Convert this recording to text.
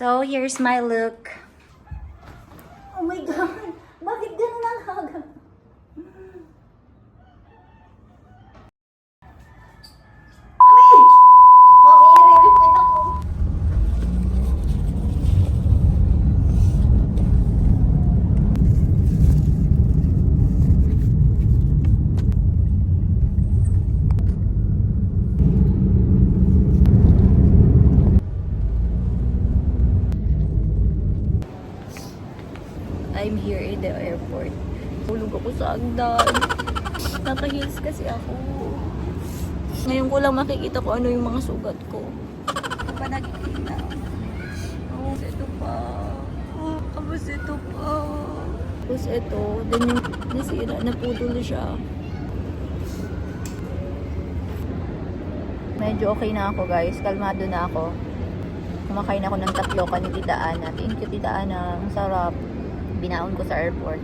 So, here's my look. Oh my God! Bakit ganun ang haga? Uy! Mami, i-repeat ako. I'm here in the airport. Tulog ako sa hagdan. Naka-heels kasi ako. Ngayon ko lang makikita ko ano yung mga sugat ko. Ano pa nakikita? Oh, ito pa. Tapos ito pa. Tapos ito. Then yung nasira, naputol siya. Medyo okay na ako guys. Kalmado na ako. Kumakain ako ng 3 ni Tita Ana. Thank you Tita Ana. Ang sarap. Binaon ko sa airport.